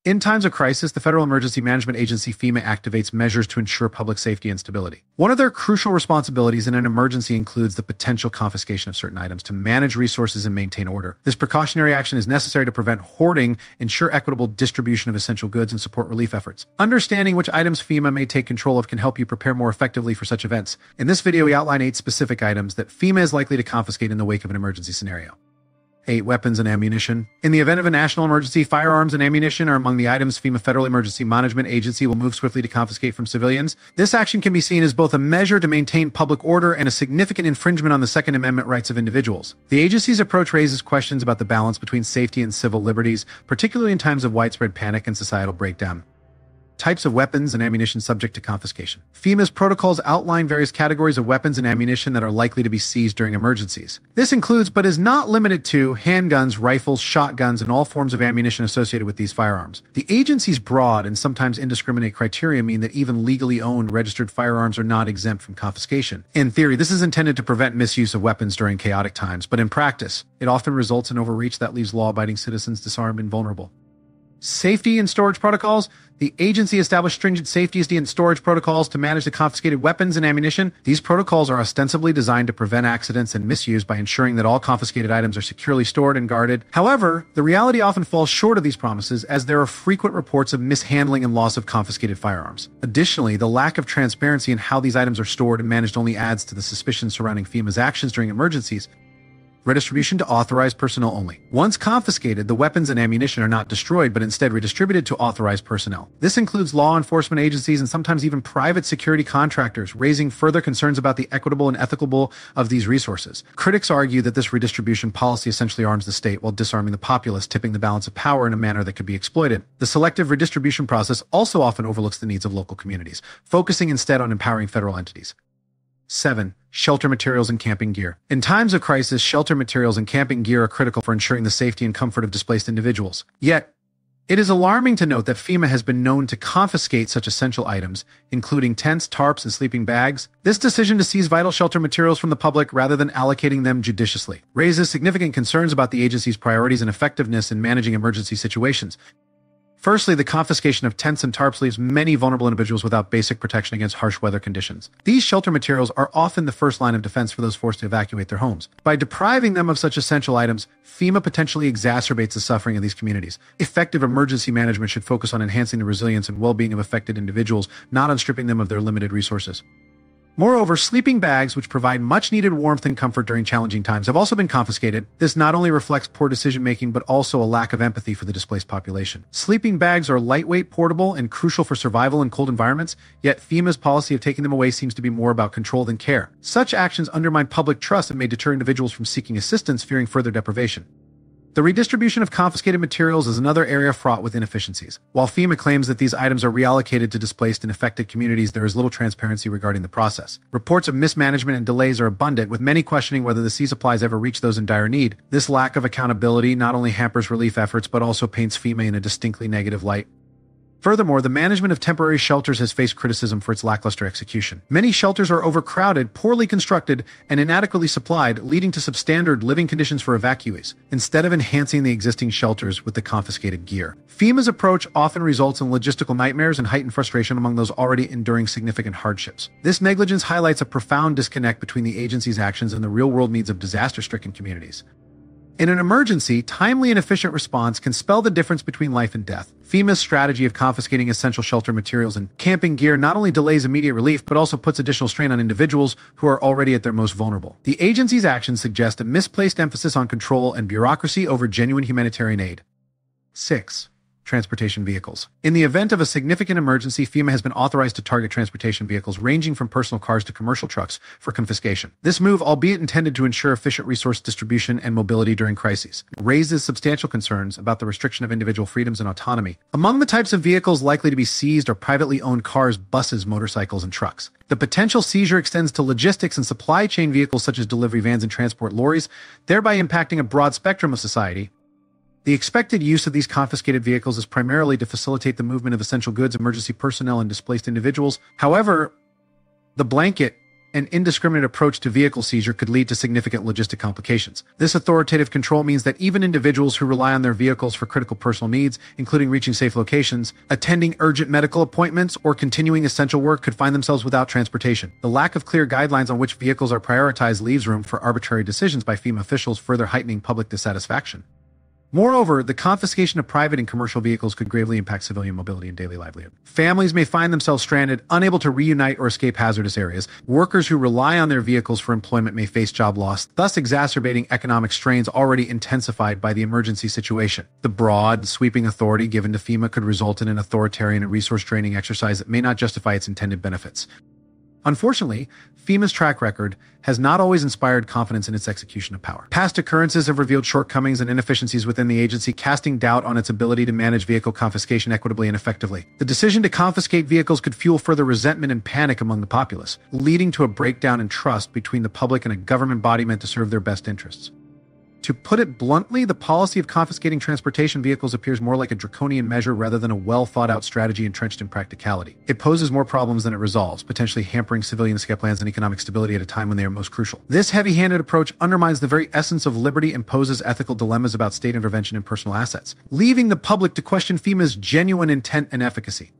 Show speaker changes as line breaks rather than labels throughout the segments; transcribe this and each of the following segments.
In times of crisis, the Federal Emergency Management Agency FEMA activates measures to ensure public safety and stability. One of their crucial responsibilities in an emergency includes the potential confiscation of certain items to manage resources and maintain order. This precautionary action is necessary to prevent hoarding, ensure equitable distribution of essential goods, and support relief efforts. Understanding which items FEMA may take control of can help you prepare more effectively for such events. In this video, we outline 8 specific items that FEMA is likely to confiscate in the wake of an emergency scenario. 8. Weapons and ammunition. In the event of a national emergency, firearms and ammunition are among the items FEMA Federal Emergency Management Agency will move swiftly to confiscate from civilians. This action can be seen as both a measure to maintain public order and a significant infringement on the Second Amendment rights of individuals. The agency's approach raises questions about the balance between safety and civil liberties, particularly in times of widespread panic and societal breakdown. Types of weapons and ammunition subject to confiscation. FEMA's protocols outline various categories of weapons and ammunition that are likely to be seized during emergencies. This includes, but is not limited to, handguns, rifles, shotguns, and all forms of ammunition associated with these firearms. The agency's broad and sometimes indiscriminate criteria mean that even legally owned, registered firearms are not exempt from confiscation. In theory, this is intended to prevent misuse of weapons during chaotic times, but in practice, it often results in overreach that leaves law-abiding citizens disarmed and vulnerable. Safety and storage protocols. The agency established stringent safety and storage protocols to manage the confiscated weapons and ammunition. These protocols are ostensibly designed to prevent accidents and misuse by ensuring that all confiscated items are securely stored and guarded. However, the reality often falls short of these promises, as there are frequent reports of mishandling and loss of confiscated firearms. Additionally, the lack of transparency in how these items are stored and managed only adds to the suspicion surrounding FEMA's actions during emergencies. Redistribution to authorized personnel only. Once confiscated, the weapons and ammunition are not destroyed, but instead redistributed to authorized personnel. This includes law enforcement agencies and sometimes even private security contractors, raising further concerns about the equitable and ethical of these resources. Critics argue that this redistribution policy essentially arms the state while disarming the populace, tipping the balance of power in a manner that could be exploited. The selective redistribution process also often overlooks the needs of local communities, focusing instead on empowering federal entities. 7. Shelter materials and camping gear. In times of crisis, shelter materials and camping gear are critical for ensuring the safety and comfort of displaced individuals. Yet, it is alarming to note that FEMA has been known to confiscate such essential items, including tents, tarps, and sleeping bags. This decision to seize vital shelter materials from the public rather than allocating them judiciously raises significant concerns about the agency's priorities and effectiveness in managing emergency situations. Firstly, the confiscation of tents and tarps leaves many vulnerable individuals without basic protection against harsh weather conditions. These shelter materials are often the first line of defense for those forced to evacuate their homes. By depriving them of such essential items, FEMA potentially exacerbates the suffering of these communities. Effective emergency management should focus on enhancing the resilience and well-being of affected individuals, not on stripping them of their limited resources. Moreover, sleeping bags, which provide much-needed warmth and comfort during challenging times, have also been confiscated. This not only reflects poor decision-making, but also a lack of empathy for the displaced population. Sleeping bags are lightweight, portable, and crucial for survival in cold environments, yet FEMA's policy of taking them away seems to be more about control than care. Such actions undermine public trust and may deter individuals from seeking assistance, fearing further deprivation. The redistribution of confiscated materials is another area fraught with inefficiencies. While FEMA claims that these items are reallocated to displaced and affected communities, there is little transparency regarding the process. Reports of mismanagement and delays are abundant, with many questioning whether the supplies ever reach those in dire need. This lack of accountability not only hampers relief efforts, but also paints FEMA in a distinctly negative light. Furthermore, the management of temporary shelters has faced criticism for its lackluster execution. Many shelters are overcrowded, poorly constructed, and inadequately supplied, leading to substandard living conditions for evacuees, instead of enhancing the existing shelters with the confiscated gear. FEMA's approach often results in logistical nightmares and heightened frustration among those already enduring significant hardships. This negligence highlights a profound disconnect between the agency's actions and the real-world needs of disaster-stricken communities. In an emergency, timely and efficient response can spell the difference between life and death. FEMA's strategy of confiscating essential shelter materials and camping gear not only delays immediate relief, but also puts additional strain on individuals who are already at their most vulnerable. The agency's actions suggest a misplaced emphasis on control and bureaucracy over genuine humanitarian aid. 6. Transportation vehicles. In the event of a significant emergency, FEMA has been authorized to target transportation vehicles ranging from personal cars to commercial trucks for confiscation. This move, albeit intended to ensure efficient resource distribution and mobility during crises, raises substantial concerns about the restriction of individual freedoms and autonomy. Among the types of vehicles likely to be seized are privately owned cars, buses, motorcycles, and trucks. The potential seizure extends to logistics and supply chain vehicles such as delivery vans and transport lorries, thereby impacting a broad spectrum of society. The expected use of these confiscated vehicles is primarily to facilitate the movement of essential goods, emergency personnel, and displaced individuals. However, the blanket an indiscriminate approach to vehicle seizure could lead to significant logistic complications. This authoritative control means that even individuals who rely on their vehicles for critical personal needs, including reaching safe locations, attending urgent medical appointments, or continuing essential work, could find themselves without transportation. The lack of clear guidelines on which vehicles are prioritized leaves room for arbitrary decisions by FEMA officials, further heightening public dissatisfaction. Moreover, the confiscation of private and commercial vehicles could gravely impact civilian mobility and daily livelihood. Families may find themselves stranded, unable to reunite or escape hazardous areas. Workers who rely on their vehicles for employment may face job loss, thus exacerbating economic strains already intensified by the emergency situation. The broad, sweeping authority given to FEMA could result in an authoritarian and resource-draining exercise that may not justify its intended benefits. Unfortunately, FEMA's track record has not always inspired confidence in its execution of power. Past occurrences have revealed shortcomings and inefficiencies within the agency, casting doubt on its ability to manage vehicle confiscation equitably and effectively. The decision to confiscate vehicles could fuel further resentment and panic among the populace, leading to a breakdown in trust between the public and a government body meant to serve their best interests. To put it bluntly, the policy of confiscating transportation vehicles appears more like a draconian measure rather than a well-thought-out strategy entrenched in practicality. It poses more problems than it resolves, potentially hampering civilian escape plans and economic stability at a time when they are most crucial. This heavy-handed approach undermines the very essence of liberty and poses ethical dilemmas about state intervention in personal assets, leaving the public to question FEMA's genuine intent and efficacy.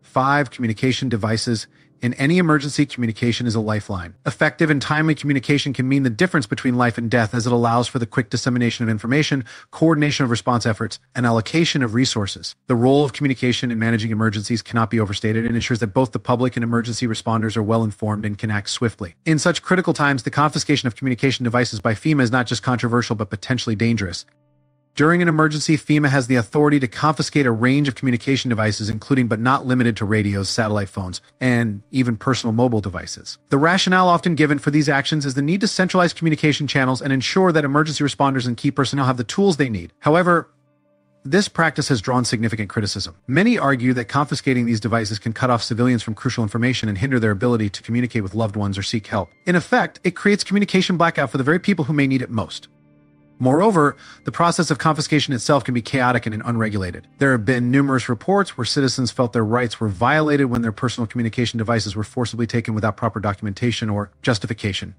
5. Communication devices. In any emergency, communication is a lifeline. Effective and timely communication can mean the difference between life and death, as it allows for the quick dissemination of information, coordination of response efforts, and allocation of resources. The role of communication in managing emergencies cannot be overstated and ensures that both the public and emergency responders are well informed and can act swiftly. In such critical times, the confiscation of communication devices by FEMA is not just controversial but potentially dangerous. During an emergency, FEMA has the authority to confiscate a range of communication devices, including but not limited to radios, satellite phones, and even personal mobile devices. The rationale often given for these actions is the need to centralize communication channels and ensure that emergency responders and key personnel have the tools they need. However, this practice has drawn significant criticism. Many argue that confiscating these devices can cut off civilians from crucial information and hinder their ability to communicate with loved ones or seek help. In effect, it creates communication blackout for the very people who may need it most. Moreover, the process of confiscation itself can be chaotic and unregulated. There have been numerous reports where citizens felt their rights were violated when their personal communication devices were forcibly taken without proper documentation or justification.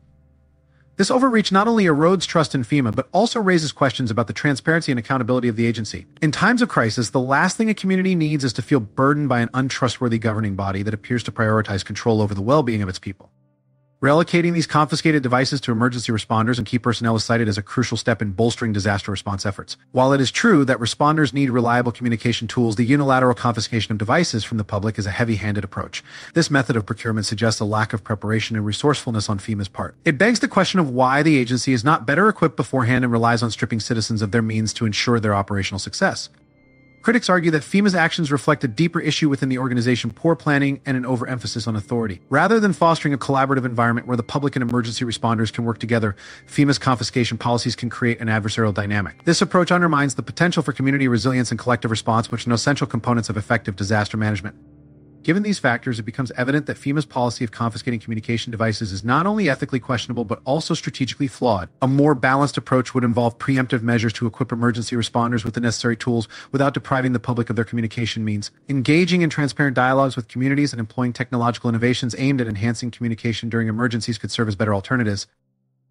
This overreach not only erodes trust in FEMA, but also raises questions about the transparency and accountability of the agency. In times of crisis, the last thing a community needs is to feel burdened by an untrustworthy governing body that appears to prioritize control over the well-being of its people. Relocating these confiscated devices to emergency responders and key personnel is cited as a crucial step in bolstering disaster response efforts. While it is true that responders need reliable communication tools, the unilateral confiscation of devices from the public is a heavy-handed approach. This method of procurement suggests a lack of preparation and resourcefulness on FEMA's part. It begs the question of why the agency is not better equipped beforehand and relies on stripping citizens of their means to ensure their operational success. Critics argue that FEMA's actions reflect a deeper issue within the organization: poor planning and an overemphasis on authority. Rather than fostering a collaborative environment where the public and emergency responders can work together, FEMA's confiscation policies can create an adversarial dynamic. This approach undermines the potential for community resilience and collective response, which are essential components of effective disaster management. Given these factors, it becomes evident that FEMA's policy of confiscating communication devices is not only ethically questionable, but also strategically flawed. A more balanced approach would involve preemptive measures to equip emergency responders with the necessary tools without depriving the public of their communication means. Engaging in transparent dialogues with communities and employing technological innovations aimed at enhancing communication during emergencies could serve as better alternatives.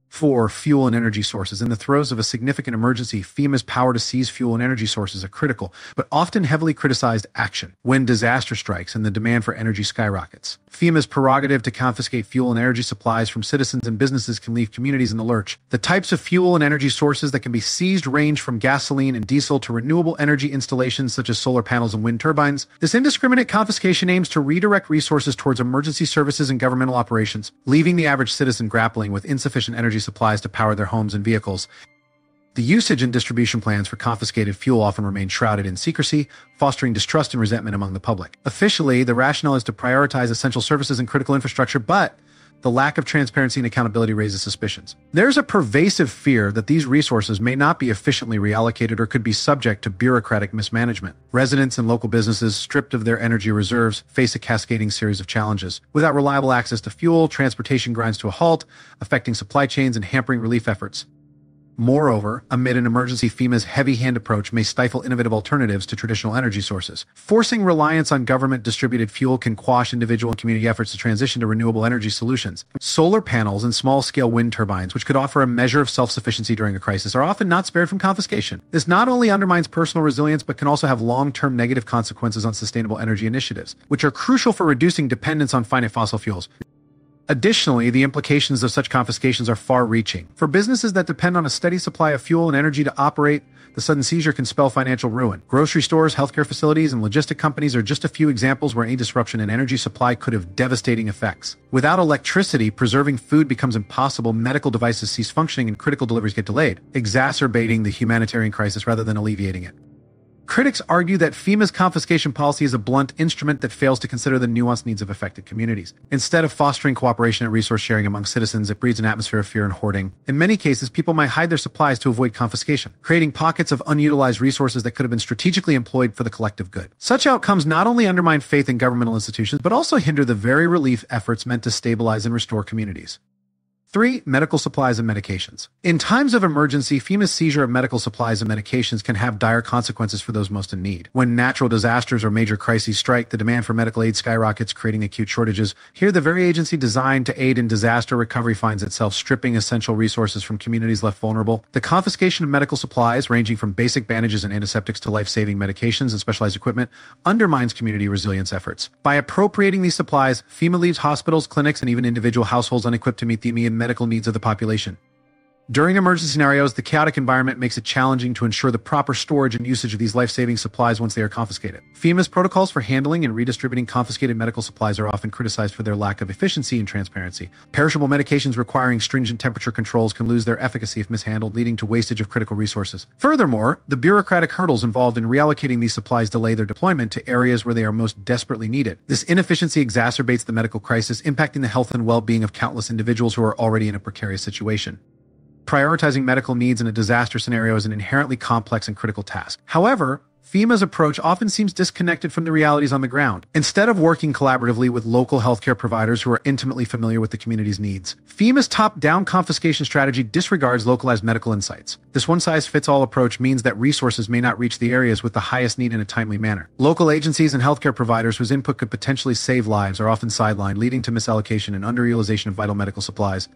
4. Fuel and energy sources. In the throes of a significant emergency, FEMA's power to seize fuel and energy sources is a critical, but often heavily criticized action when disaster strikes and the demand for energy skyrockets. FEMA's prerogative to confiscate fuel and energy supplies from citizens and businesses can leave communities in the lurch. The types of fuel and energy sources that can be seized range from gasoline and diesel to renewable energy installations such as solar panels and wind turbines. This indiscriminate confiscation aims to redirect resources towards emergency services and governmental operations, leaving the average citizen grappling with insufficient energy supplies to power their homes and vehicles. The usage and distribution plans for confiscated fuel often remain shrouded in secrecy, fostering distrust and resentment among the public. Officially, the rationale is to prioritize essential services and critical infrastructure, but the lack of transparency and accountability raises suspicions. There's a pervasive fear that these resources may not be efficiently reallocated or could be subject to bureaucratic mismanagement. Residents and local businesses, stripped of their energy reserves, face a cascading series of challenges. Without reliable access to fuel, transportation grinds to a halt, affecting supply chains and hampering relief efforts. Moreover, amid an emergency, FEMA's heavy-hand approach may stifle innovative alternatives to traditional energy sources. Forcing reliance on government-distributed fuel can quash individual and community efforts to transition to renewable energy solutions. Solar panels and small-scale wind turbines, which could offer a measure of self-sufficiency during a crisis, are often not spared from confiscation. This not only undermines personal resilience, but can also have long-term negative consequences on sustainable energy initiatives, which are crucial for reducing dependence on finite fossil fuels. Additionally, the implications of such confiscations are far-reaching. For businesses that depend on a steady supply of fuel and energy to operate, the sudden seizure can spell financial ruin. Grocery stores, healthcare facilities, and logistic companies are just a few examples where any disruption in energy supply could have devastating effects. Without electricity, preserving food becomes impossible, medical devices cease functioning, and critical deliveries get delayed, exacerbating the humanitarian crisis rather than alleviating it. Critics argue that FEMA's confiscation policy is a blunt instrument that fails to consider the nuanced needs of affected communities. Instead of fostering cooperation and resource sharing among citizens, it breeds an atmosphere of fear and hoarding. In many cases, people might hide their supplies to avoid confiscation, creating pockets of unutilized resources that could have been strategically employed for the collective good. Such outcomes not only undermine faith in governmental institutions, but also hinder the very relief efforts meant to stabilize and restore communities. 3. Medical supplies and medications. In times of emergency, FEMA's seizure of medical supplies and medications can have dire consequences for those most in need. When natural disasters or major crises strike, the demand for medical aid skyrockets, creating acute shortages. Here, the very agency designed to aid in disaster recovery finds itself stripping essential resources from communities left vulnerable. The confiscation of medical supplies, ranging from basic bandages and antiseptics to life-saving medications and specialized equipment, undermines community resilience efforts. By appropriating these supplies, FEMA leaves hospitals, clinics, and even individual households unequipped to meet the immediate medical needs of the population. During emergency scenarios, the chaotic environment makes it challenging to ensure the proper storage and usage of these life-saving supplies once they are confiscated. FEMA's protocols for handling and redistributing confiscated medical supplies are often criticized for their lack of efficiency and transparency. Perishable medications requiring stringent temperature controls can lose their efficacy if mishandled, leading to wastage of critical resources. Furthermore, the bureaucratic hurdles involved in reallocating these supplies delay their deployment to areas where they are most desperately needed. This inefficiency exacerbates the medical crisis, impacting the health and well-being of countless individuals who are already in a precarious situation. Prioritizing medical needs in a disaster scenario is an inherently complex and critical task. However, FEMA's approach often seems disconnected from the realities on the ground. Instead of working collaboratively with local healthcare providers who are intimately familiar with the community's needs, FEMA's top-down confiscation strategy disregards localized medical insights. This one-size-fits-all approach means that resources may not reach the areas with the highest need in a timely manner. Local agencies and healthcare providers whose input could potentially save lives are often sidelined, leading to misallocation and underutilization of vital medical supplies.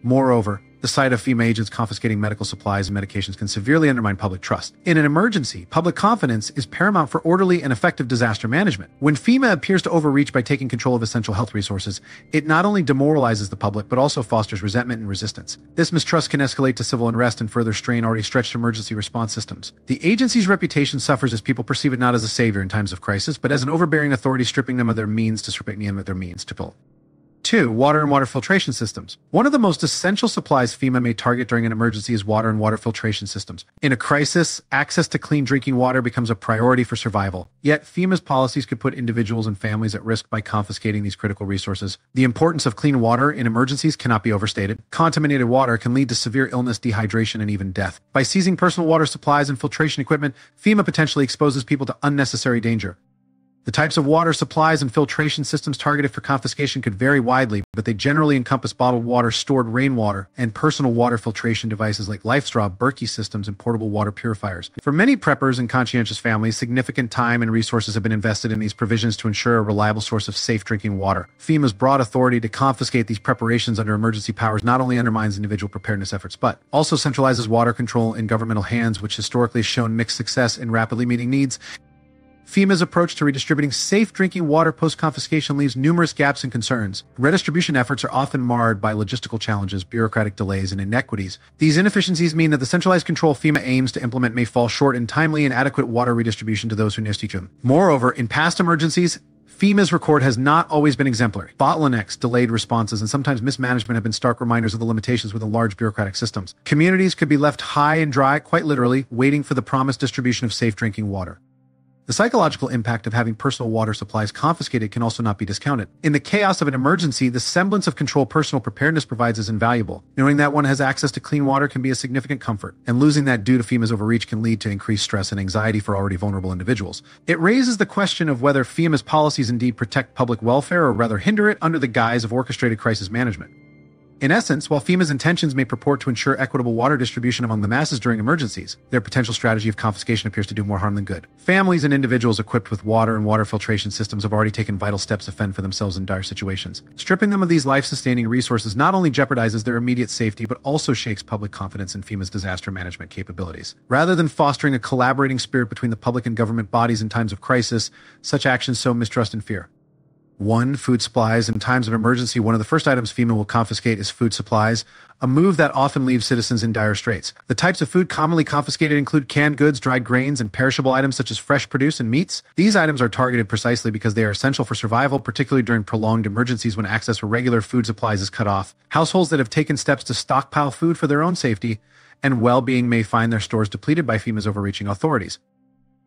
Moreover, the sight of FEMA agents confiscating medical supplies and medications can severely undermine public trust. In an emergency, public confidence is paramount for orderly and effective disaster management. When FEMA appears to overreach by taking control of essential health resources, it not only demoralizes the public, but also fosters resentment and resistance. This mistrust can escalate to civil unrest and further strain already stretched emergency response systems. The agency's reputation suffers as people perceive it not as a savior in times of crisis, but as an overbearing authority stripping them of their means to pull. 2. Water and water filtration systems. One of the most essential supplies FEMA may target during an emergency is water and water filtration systems. In a crisis, access to clean drinking water becomes a priority for survival. Yet, FEMA's policies could put individuals and families at risk by confiscating these critical resources. The importance of clean water in emergencies cannot be overstated. Contaminated water can lead to severe illness, dehydration, and even death. By seizing personal water supplies and filtration equipment, FEMA potentially exposes people to unnecessary danger. The types of water supplies and filtration systems targeted for confiscation could vary widely, but they generally encompass bottled water, stored rainwater, and personal water filtration devices like LifeStraw, Berkey systems, and portable water purifiers. For many preppers and conscientious families, significant time and resources have been invested in these provisions to ensure a reliable source of safe drinking water. FEMA's broad authority to confiscate these preparations under emergency powers not only undermines individual preparedness efforts, but also centralizes water control in governmental hands, which historically has shown mixed success in rapidly meeting needs. FEMA's approach to redistributing safe drinking water post-confiscation leaves numerous gaps and concerns. Redistribution efforts are often marred by logistical challenges, bureaucratic delays, and inequities. These inefficiencies mean that the centralized control FEMA aims to implement may fall short in timely and adequate water redistribution to those who need them. Moreover, in past emergencies, FEMA's record has not always been exemplary. Bottlenecks, delayed responses, and sometimes mismanagement have been stark reminders of the limitations within large bureaucratic systems. Communities could be left high and dry, quite literally, waiting for the promised distribution of safe drinking water. The psychological impact of having personal water supplies confiscated can also not be discounted. In the chaos of an emergency, the semblance of control personal preparedness provides is invaluable. Knowing that one has access to clean water can be a significant comfort, and losing that due to FEMA's overreach can lead to increased stress and anxiety for already vulnerable individuals. It raises the question of whether FEMA's policies indeed protect public welfare or rather hinder it under the guise of orchestrated crisis management. In essence, while FEMA's intentions may purport to ensure equitable water distribution among the masses during emergencies, their potential strategy of confiscation appears to do more harm than good. Families and individuals equipped with water and water filtration systems have already taken vital steps to fend for themselves in dire situations. Stripping them of these life-sustaining resources not only jeopardizes their immediate safety, but also shakes public confidence in FEMA's disaster management capabilities. Rather than fostering a collaborating spirit between the public and government bodies in times of crisis, such actions sow mistrust and fear. 1. Food supplies. In times of emergency, one of the first items FEMA will confiscate is food supplies, a move that often leaves citizens in dire straits. The types of food commonly confiscated include canned goods, dried grains, and perishable items such as fresh produce and meats. These items are targeted precisely because they are essential for survival, particularly during prolonged emergencies when access for regular food supplies is cut off. Households that have taken steps to stockpile food for their own safety and well-being may find their stores depleted by FEMA's overreaching authorities.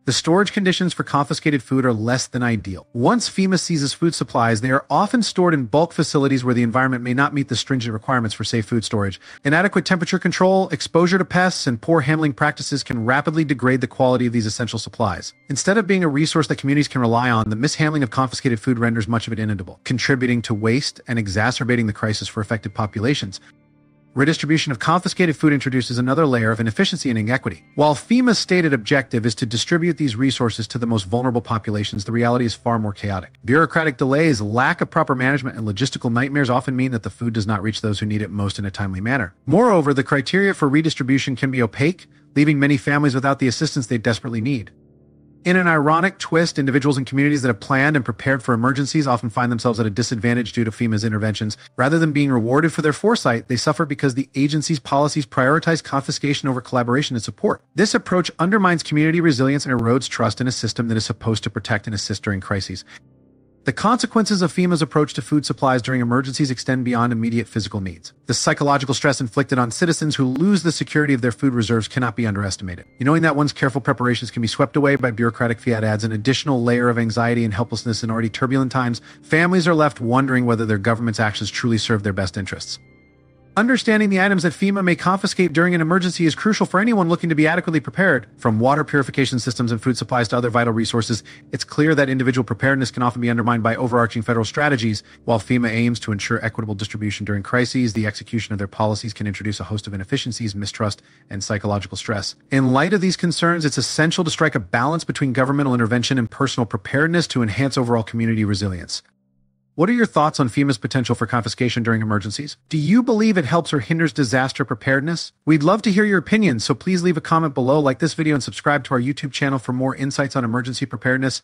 The storage conditions for confiscated food are less than ideal. Once FEMA seizes food supplies, they are often stored in bulk facilities where the environment may not meet the stringent requirements for safe food storage. Inadequate temperature control, exposure to pests, and poor handling practices can rapidly degrade the quality of these essential supplies. Instead of being a resource that communities can rely on, the mishandling of confiscated food renders much of it inedible, contributing to waste and exacerbating the crisis for affected populations. Redistribution of confiscated food introduces another layer of inefficiency and inequity. While FEMA's stated objective is to distribute these resources to the most vulnerable populations, the reality is far more chaotic. Bureaucratic delays, lack of proper management, and logistical nightmares often mean that the food does not reach those who need it most in a timely manner. Moreover, the criteria for redistribution can be opaque, leaving many families without the assistance they desperately need. In an ironic twist, individuals and communities that have planned and prepared for emergencies often find themselves at a disadvantage due to FEMA's interventions. Rather than being rewarded for their foresight, they suffer because the agency's policies prioritize confiscation over collaboration and support. This approach undermines community resilience and erodes trust in a system that is supposed to protect and assist during crises. The consequences of FEMA's approach to food supplies during emergencies extend beyond immediate physical needs. The psychological stress inflicted on citizens who lose the security of their food reserves cannot be underestimated. Knowing that one's careful preparations can be swept away by bureaucratic fiat adds an additional layer of anxiety and helplessness in already turbulent times. Families are left wondering whether their government's actions truly serve their best interests. Understanding the items that FEMA may confiscate during an emergency is crucial for anyone looking to be adequately prepared. From water purification systems and food supplies to other vital resources, it's clear that individual preparedness can often be undermined by overarching federal strategies. While FEMA aims to ensure equitable distribution during crises, the execution of their policies can introduce a host of inefficiencies, mistrust, and psychological stress. In light of these concerns, it's essential to strike a balance between governmental intervention and personal preparedness to enhance overall community resilience. What are your thoughts on FEMA's potential for confiscation during emergencies? Do you believe it helps or hinders disaster preparedness? We'd love to hear your opinions, so please leave a comment below, like this video, and subscribe to our YouTube channel for more insights on emergency preparedness.